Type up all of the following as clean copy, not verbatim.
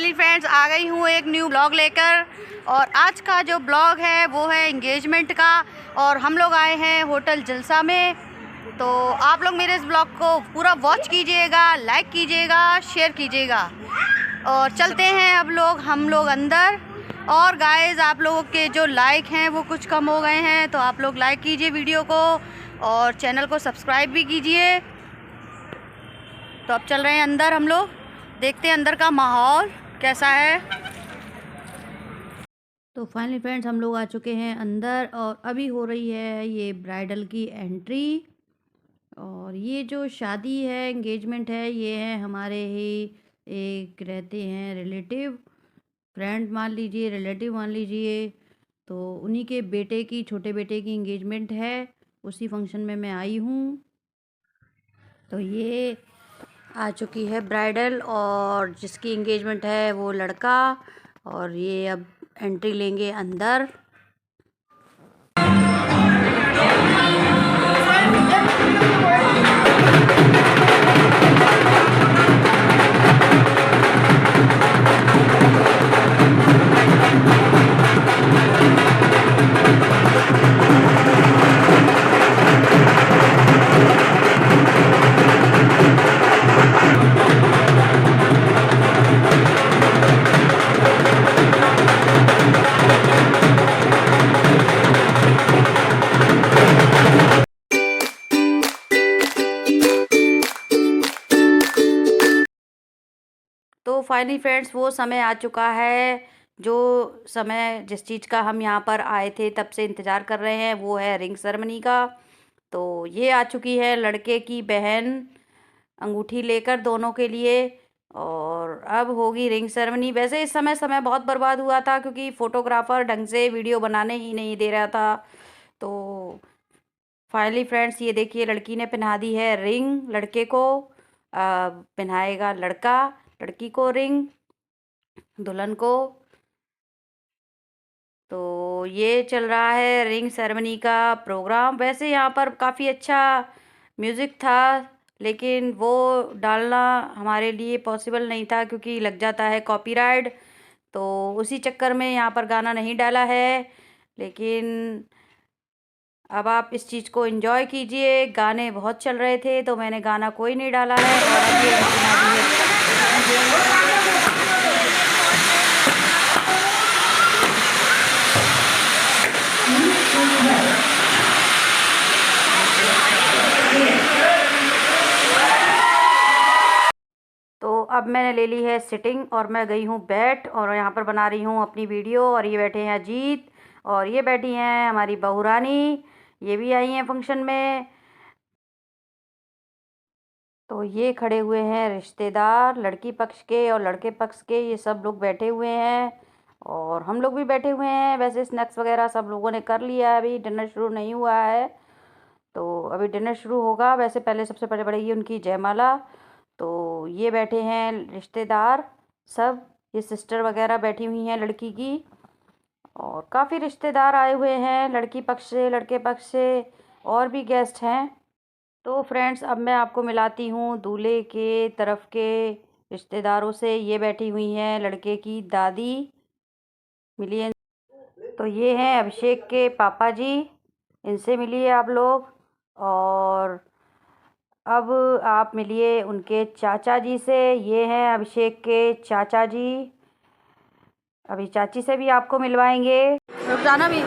Finally friends आ गई हूँ एक न्यू ब्लॉग लेकर। और आज का जो ब्लॉग है वो है एंगेजमेंट का। और हम लोग आए हैं होटल जलसा में। तो आप लोग मेरे इस ब्लॉग को पूरा वॉच कीजिएगा, लाइक कीजिएगा, शेयर कीजिएगा। और चलते हैं अब हम लोग अंदर। और गाइस, आप लोगों के जो लाइक हैं वो कुछ कम हो गए हैं, तो आप लोग लाइक कीजिए वीडियो को और चैनल को सब्सक्राइब भी कीजिए। तो अब चल रहे हैं अंदर, हम लोग देखते हैं अंदर का माहौल कैसा है। तो फाइनली फ्रेंड्स हम लोग आ चुके हैं अंदर और अभी हो रही है ये ब्राइडल की एंट्री। और ये जो शादी है, एंगेजमेंट है, ये है हमारे ही एक रहते हैं रिलेटिव, फ्रेंड मान लीजिए, रिलेटिव मान लीजिए। तो उन्हीं के बेटे की, छोटे बेटे की एंगेजमेंट है। उसी फंक्शन में मैं आई हूँ। तो ये आ चुकी है ब्राइडल और जिसकी एंगेजमेंट है वो लड़का। और ये अब एंट्री लेंगे अंदर। तो फाइनली फ्रेंड्स वो समय आ चुका है, जो समय जिस चीज़ का हम यहाँ पर आए थे तब से इंतज़ार कर रहे हैं, वो है रिंग सेरेमनी का। तो ये आ चुकी है लड़के की बहन अंगूठी लेकर दोनों के लिए। और अब होगी रिंग सेरेमनी। वैसे इस समय बहुत बर्बाद हुआ था क्योंकि फ़ोटोग्राफ़र ढंग से वीडियो बनाने ही नहीं दे रहा था। तो फाइनली फ्रेंड्स ये देखिए, लड़की ने पहना दी है रिंग लड़के को। पहनाएगा लड़का लड़की को रिंग, दुल्हन को। तो ये चल रहा है रिंग सेरेमनी का प्रोग्राम। वैसे यहाँ पर काफ़ी अच्छा म्यूज़िक था, लेकिन वो डालना हमारे लिए पॉसिबल नहीं था क्योंकि लग जाता है कॉपीराइट। तो उसी चक्कर में यहाँ पर गाना नहीं डाला है। लेकिन अब आप इस चीज़ को एंजॉय कीजिए। गाने बहुत चल रहे थे तो मैंने गाना कोई नहीं डाला है। और अब ये बना दी है। तो अब मैंने ले ली है सिटिंग और मैं गई हूँ बैठ और यहाँ पर बना रही हूँ अपनी वीडियो। और ये बैठे हैं अजीत और ये बैठी हैं हमारी बहू रानी, ये भी आई हैं फंक्शन में। तो ये खड़े हुए हैं रिश्तेदार, लड़की पक्ष के और लड़के पक्ष के, ये सब लोग बैठे हुए हैं और हम लोग भी बैठे हुए हैं। वैसे स्नैक्स वगैरह सब लोगों ने कर लिया है, अभी डिनर शुरू नहीं हुआ है। तो अभी डिनर शुरू होगा। वैसे पहले सबसे पहले पड़ेगी उनकी जयमाला। तो ये बैठे हैं रिश्तेदार सब, ये सिस्टर वगैरह बैठी हुई हैं लड़की की। और काफ़ी रिश्तेदार आए हुए हैं, लड़की पक्ष से, लड़के पक्ष से, और भी गेस्ट हैं। तो फ्रेंड्स अब मैं आपको मिलाती हूँ दूल्हे के तरफ के रिश्तेदारों से। ये बैठी हुई हैं लड़के की दादी, मिलिए। तो ये हैं अभिषेक के पापा जी, इनसे मिलिए आप लोग। और अब आप मिलिए उनके चाचा जी से, ये हैं अभिषेक के चाचा जी। अभी चाची से भी आपको मिलवाएंगे। रुक जाना भी।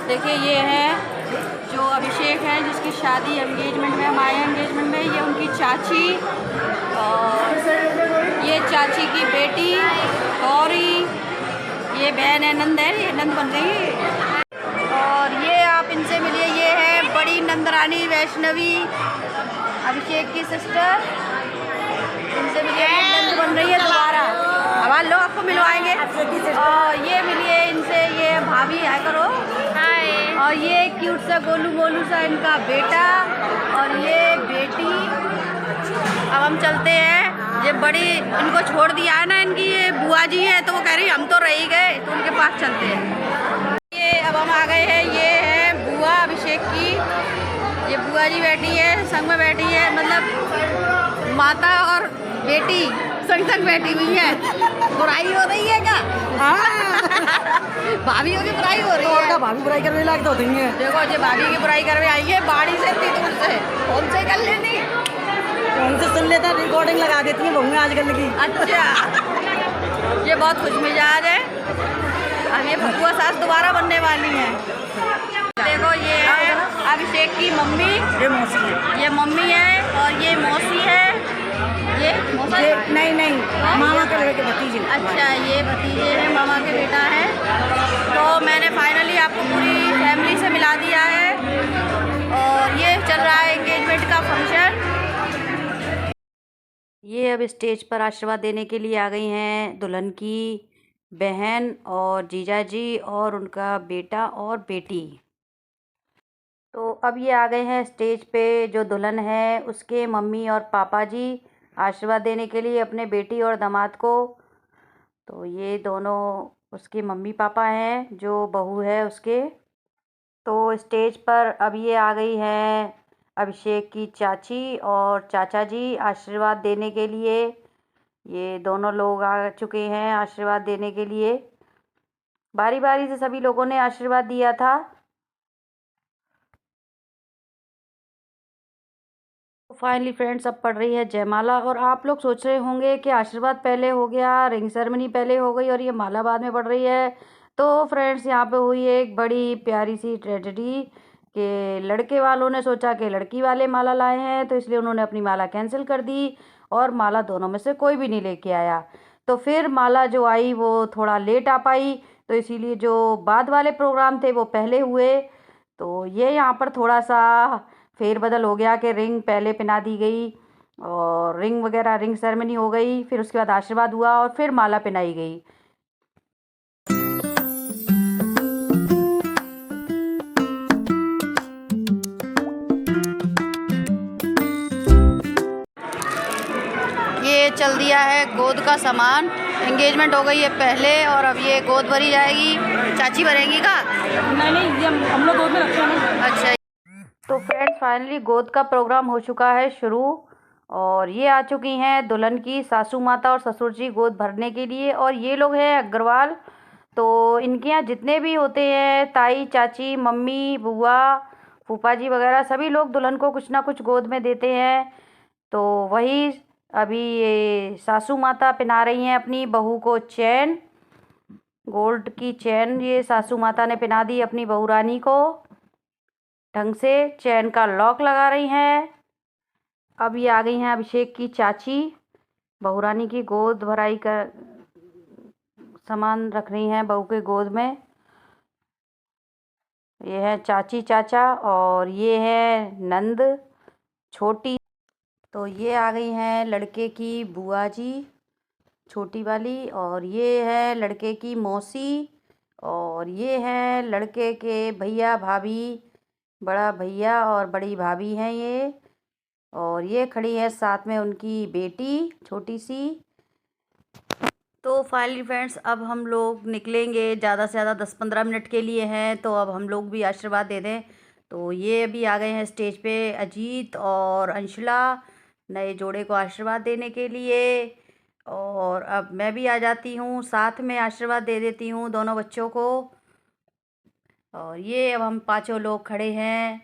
देखिए ये हैं जो अभिषेक हैं जिसकी शादी एंगेजमेंट में, हमारे एंगेजमेंट में, ये उनकी चाची। और ये चाची की बेटी गौरी, ये बहन है नंद, है ये नंद बन गई है। और ये आप इनसे मिलिए, ये है बड़ी नंदरानी वैष्णवी, अभिषेक की सिस्टर। इनसे मिलिए, नंद बन रही है दोबारा। हमारे लोग आपको मिलवाएंगे। और ये मिलिए इनसे, ये भाभी है करो। और ये क्यूट सा गोलू गोलू सा इनका बेटा और ये बेटी। अब हम चलते हैं, ये बड़ी इनको छोड़ दिया है ना, इनकी ये बुआ जी है, तो वो कह रही हम तो रह ही गए, तो उनके पास चलते हैं। ये अब हम आ गए हैं, ये है बुआ अभिषेक की, ये बुआ जी बैठी है, संग में बैठी है, मतलब माता और बेटी संग संग बैठी हुई है, बुराई हो रही है क्या? भाभीयों की बुराई हो रही है। तो भाभी बुराई करने लायक तो होती है। देखो जी भाभी की बुराई करने आई है बाड़ी से इतनी दूर से, कौन से कर लेनी, कौन से सुन लेता, रिकॉर्डिंग लगा देती है बहुएं आजकल की। अच्छा ये बहुत खुश मिजाज है। अब ये फुआ सास दोबारा बनने वाली हैं। देखो ये है अभिषेक की मम्मी, ये मौसी है, ये मम्मी है और ये मौसी है, ये मौसी नहीं मामा के लड़के भतीजे। अच्छा ये भतीजे हैं, मामा के बेटा है। तो मैंने फाइनली आपको पूरी फैमिली से मिला दिया है और ये चल रहा है एंगेजमेंट का फंक्शन। ये अब स्टेज पर आशीर्वाद देने के लिए आ गई हैं दुल्हन की बहन और जीजा जी और उनका बेटा और बेटी। तो अब ये आ गए हैं स्टेज पे, जो दुल्हन है उसके मम्मी और पापा जी आशीर्वाद देने के लिए अपने बेटी और दामाद को। तो ये दोनों उसके मम्मी पापा हैं, जो बहू है उसके। तो स्टेज पर अब ये आ गई हैं अभिषेक की चाची और चाचा जी आशीर्वाद देने के लिए। ये दोनों लोग आ चुके हैं आशीर्वाद देने के लिए। बारी बारी से सभी लोगों ने आशीर्वाद दिया था। फाइनली फ्रेंड्स अब पड़ रही है जयमाला। और आप लोग सोच रहे होंगे कि आशीर्वाद पहले हो गया, रिंग सेरेमनी पहले हो गई और ये माला बाद में पड़ रही है। तो फ्रेंड्स यहाँ पे हुई एक बड़ी प्यारी सी ट्रेजेडी कि लड़के वालों ने सोचा कि लड़की वाले माला लाए हैं, तो इसलिए उन्होंने अपनी माला कैंसिल कर दी और माला दोनों में से कोई भी नहीं लेके आया। तो फिर माला जो आई वो थोड़ा लेट आ पाई, तो इसीलिए जो बाद वाले प्रोग्राम थे वो पहले हुए। तो ये यहाँ पर थोड़ा सा फेरबदल हो गया कि रिंग पहले पहना दी गई और रिंग सेरेमनी हो गई, फिर उसके बाद आशीर्वाद हुआ और फिर माला पहनाई गई। ये चल दिया है गोद का सामान। एंगेजमेंट हो गई है पहले और अब ये गोद भरी जाएगी। चाची भरेंगी का? नहीं ये हम लोग गोद में रखते हैं। अच्छा तो फ्रेंड्स फाइनली गोद का प्रोग्राम हो चुका है शुरू और ये आ चुकी हैं दुल्हन की सासू माता और ससुर जी गोद भरने के लिए। और ये लोग हैं अग्रवाल। तो इनके यहाँ जितने भी होते हैं ताई चाची मम्मी बुआ फूफा जी वगैरह सभी लोग दुल्हन को कुछ ना कुछ गोद में देते हैं। तो वही अभी ये सासू माता पहना रही हैं अपनी बहू को चैन, गोल्ड की चैन ये सासू माता ने पहना दी अपनी बहू रानी को। ढंग से चैन का लॉक लगा रही हैं। अब ये आ गई हैं अभिषेक की चाची, बहू रानी की गोद भराई कर सामान रख रही हैं बहू के गोद में। ये है चाची चाचा और ये है नंद छोटी। तो ये आ गई हैं लड़के की बुआ जी छोटी वाली और ये है लड़के की मौसी और ये है लड़के के भैया भाभी, बड़ा भैया और बड़ी भाभी हैं ये। और ये खड़ी है साथ में उनकी बेटी छोटी सी। तो फाइनली फ्रेंड्स अब हम लोग निकलेंगे, ज़्यादा से ज़्यादा 10-15 मिनट के लिए हैं। तो अब हम लोग भी आशीर्वाद दे दें। तो ये अभी आ गए हैं स्टेज पे अजीत और अंशुला नए जोड़े को आशीर्वाद देने के लिए। और अब मैं भी आ जाती हूँ, साथ में आशीर्वाद दे देती हूँ दोनों बच्चों को। और ये अब हम पांचों लोग खड़े हैं,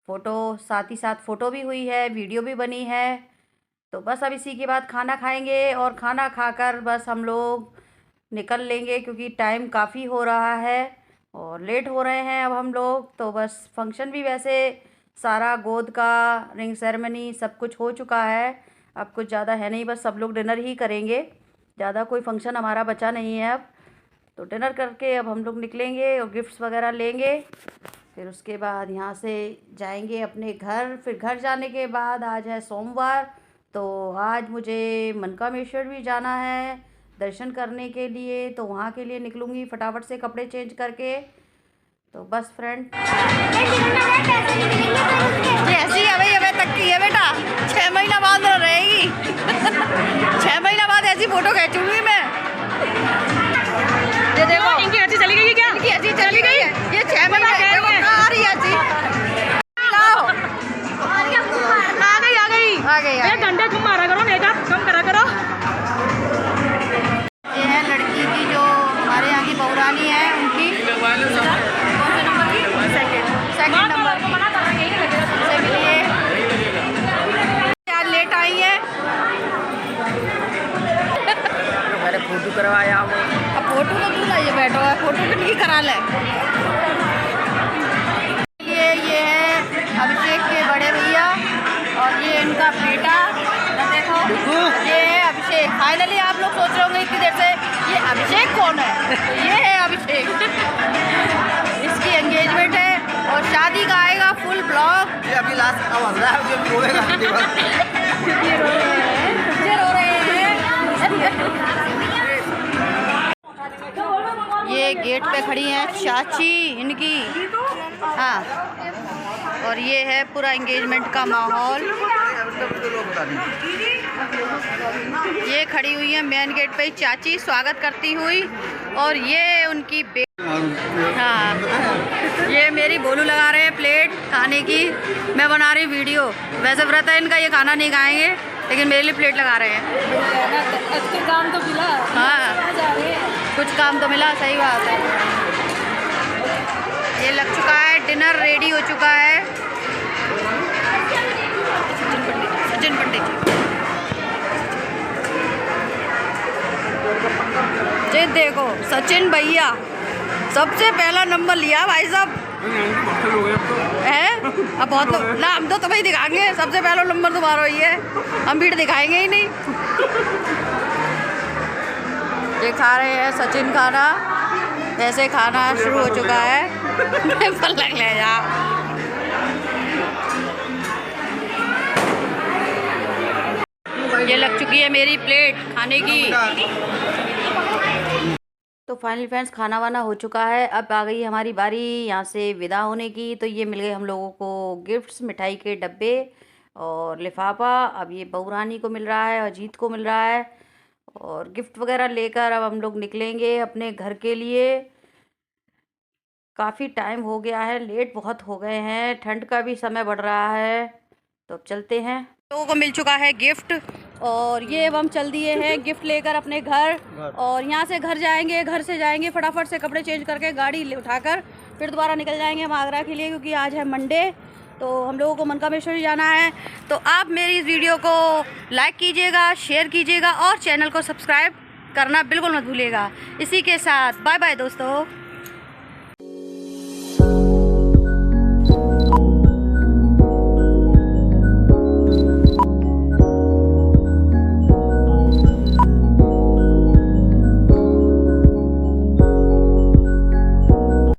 फ़ोटो साथ ही साथ फ़ोटो भी हुई है, वीडियो भी बनी है। तो बस अब इसी के बाद खाना खाएंगे और खाना खाकर बस हम लोग निकल लेंगे क्योंकि टाइम काफ़ी हो रहा है और लेट हो रहे हैं अब हम लोग। तो बस फंक्शन भी वैसे सारा गोद का रिंग सेरेमनी सब कुछ हो चुका है, अब कुछ ज़्यादा है नहीं, बस सब लोग डिनर ही करेंगे, ज़्यादा कोई फंक्शन हमारा बचा नहीं है अब। तो डिनर करके अब हम लोग निकलेंगे और गिफ्ट्स वगैरह लेंगे, फिर उसके बाद यहाँ से जाएंगे अपने घर। फिर घर जाने के बाद आज है सोमवार, तो आज मुझे मनकामेश्वर भी जाना है दर्शन करने के लिए। तो वहाँ के लिए निकलूँगी फटाफट से कपड़े चेंज करके। तो बस फ्रेंड ऐसी अभी तक की है बेटा, 6 महीना बाद रहेगी 6 महीना बाद ऐसी फ़ोटो खींचूँगी मैं। ये देखो इनकी हंसी चली गई क्या? इनकी हंसी चली गई है, ये 6 महीना आ रही हंसी। लाओ आ गई घंटे तुम मारा करो, मेकअप कम करा करो। शादी की जो हमारे यहाँ की बहुरानी है उनकी कौन से नंबर की सेकंड नंबर से मिलिए। आज लेट आई है, मैंने फोटो करवाया। अब फोटो तो तू लाइए बैठो है, फोटो तो नहीं करा ले। ये है अभिषेक के बड़े भैया और ये इनका बेटा, देखो ये है अभिषेक। फाइनली आप लोग सोच रहे होंगे इतनी देर से ये अभिषेक कौन है, तो ये है अभिषेक। इसकी एंगेजमेंट है और शादी का आएगा फुल ब्लॉग। ये अभी लास्ट आवाज रहा है, अभी रोएगा। ये रो रहे हैं। ये गेट पे खड़ी हैं चाची इनकी, हाँ, और ये है पूरा एंगेजमेंट का माहौल। ये खड़ी हुई है मेन गेट पे चाची स्वागत करती हुई, और ये उनकी हाँ, ये मेरी बोलू लगा रहे हैं प्लेट खाने की, मैं बना रही वीडियो। वैसे व्रत है इनका, ये खाना नहीं खाएंगे लेकिन मेरे लिए प्लेट लगा रहे हैं। काम तो मिला। हाँ, कुछ काम तो मिला, सही बात है। ये लग चुका है, डिनर रेडी हो चुका है। सचिन पंडित जी, ये देखो सचिन भैया सबसे पहला नंबर लिया भाई साहब है। अब बहुत लोग ना, हम तो तुम्हें दिखाएंगे, सबसे पहला नंबर तुम्हारा ही है, हम भीड़ दिखाएंगे ही नहीं। ये खा रहे हैं सचिन खाना, वैसे खाना शुरू हो चुका है। पलक ले जा। ये लग चुकी है मेरी प्लेट खाने की। तो फाइनली फ्रेंड्स खाना वाना हो चुका है, अब आ गई हमारी बारी यहाँ से विदा होने की। तो ये मिल गए हम लोगों को गिफ्ट्स, मिठाई के डब्बे और लिफाफा। अब ये बहुरानी को मिल रहा है, अजीत को मिल रहा है, और गिफ्ट वगैरह लेकर अब हम लोग निकलेंगे अपने घर के लिए। काफ़ी टाइम हो गया है, लेट बहुत हो गए हैं, ठंड का भी समय बढ़ रहा है, तो अब चलते हैं। लोगों को मिल चुका है गिफ्ट, और ये अब हम चल दिए हैं गिफ्ट लेकर अपने घर। और यहाँ से घर जाएंगे, घर से जाएंगे फटाफट से कपड़े चेंज करके गाड़ी उठाकर फिर दोबारा निकल जाएंगे हम आगरा के लिए, क्योंकि आज है मंडे, तो हम लोगों को मनकामेश्वरी जाना है। तो आप मेरी इस वीडियो को लाइक कीजिएगा, शेयर कीजिएगा और चैनल को सब्सक्राइब करना बिल्कुल मत भूलिएगा। इसी के साथ बाय बाय दोस्तों।